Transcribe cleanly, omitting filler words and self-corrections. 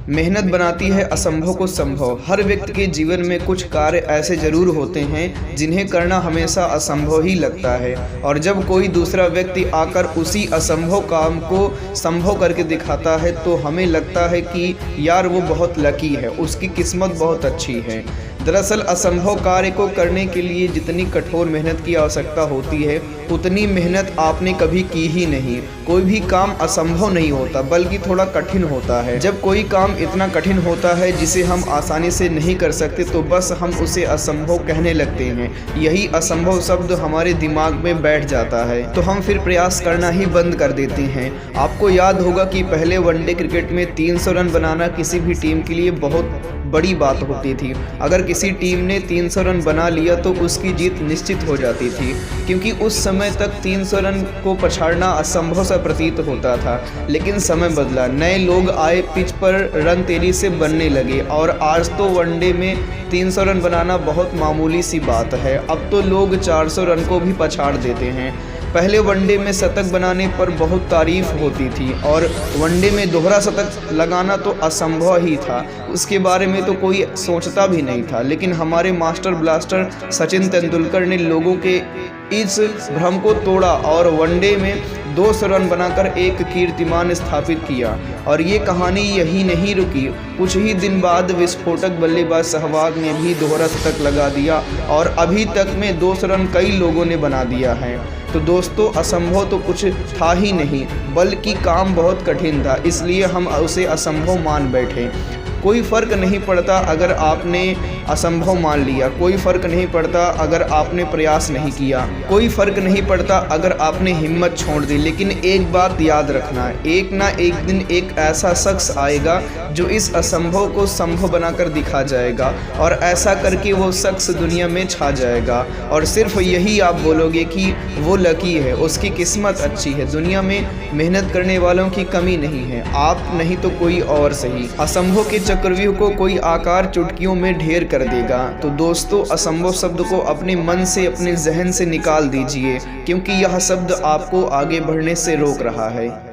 मेहनत बनाती है असंभव को संभव। हर व्यक्ति के जीवन में कुछ कार्य ऐसे जरूर होते हैं जिन्हें करना हमेशा असंभव ही लगता है, और जब कोई दूसरा व्यक्ति आकर उसी असंभव काम को संभव करके दिखाता है तो हमें लगता है कि यार वो बहुत लकी है, उसकी किस्मत बहुत अच्छी है। दरअसल असंभव कार्य को करने के लिए जितनी कठोर मेहनत की आवश्यकता होती है उतनी मेहनत आपने कभी की ही नहीं। कोई भी काम असंभव नहीं होता बल्कि थोड़ा कठिन होता है। जब कोई काम इतना कठिन होता है जिसे हम आसानी से नहीं कर सकते तो बस हम उसे असंभव कहने लगते हैं। यही असंभव शब्द हमारे दिमाग में बैठ जाता है तो हम फिर प्रयास करना ही बंद कर देते हैं। आपको याद होगा कि पहले वनडे क्रिकेट में 300 रन बनाना किसी भी टीम के लिए बहुत बड़ी बात होती थी। अगर किसी टीम ने 300 रन बना लिया तो उसकी जीत निश्चित हो जाती थी, क्योंकि उस समय तक 300 रन को पछाड़ना असंभव सा प्रतीत होता था। लेकिन समय बदला, नए लोग आए, पिच पर रन तेजी से बनने लगे और आज तो वनडे में 300 रन बनाना बहुत मामूली सी बात है। अब तो लोग 400 रन को भी पछाड़ देते हैं। पहले वनडे में शतक बनाने पर बहुत तारीफ होती थी और वनडे में दोहरा शतक लगाना तो असंभव ही था, उसके बारे में तो कोई सोचता भी नहीं था। लेकिन हमारे मास्टर ब्लास्टर सचिन तेंदुलकर ने लोगों के इस भ्रम को तोड़ा और वनडे में 200 रन बनाकर एक कीर्तिमान स्थापित किया। और ये कहानी यही नहीं रुकी, कुछ ही दिन बाद विस्फोटक बल्लेबाज सहवाग ने भी दोहरा शतक लगा दिया और अभी तक में 200 रन कई लोगों ने बना दिया है। तो दोस्तों, असंभव तो कुछ था ही नहीं बल्कि काम बहुत कठिन था, इसलिए हम उसे असंभव मान बैठे। कोई फ़र्क नहीं पड़ता अगर आपने असंभव मान लिया, कोई फ़र्क नहीं पड़ता अगर आपने प्रयास नहीं किया, कोई फ़र्क नहीं पड़ता अगर आपने हिम्मत छोड़ दी। लेकिन एक बात याद रखना, एक ना एक दिन एक ऐसा शख्स आएगा जो इस असंभव को संभव बनाकर दिखा जाएगा और ऐसा करके वो शख्स दुनिया में छा जाएगा और सिर्फ यही आप बोलोगे कि वो लकी है, उसकी किस्मत अच्छी है। दुनिया में मेहनत करने वालों की कमी नहीं है, आप नहीं तो कोई और सही। असंभव के चक्रव्यूह को कोई आकार चुटकियों में ढेर कर देगा। तो दोस्तों, असंभव शब्द को अपने मन से, अपने जहन से निकाल दीजिए, क्योंकि यह शब्द आपको आगे बढ़ने से रोक रहा है।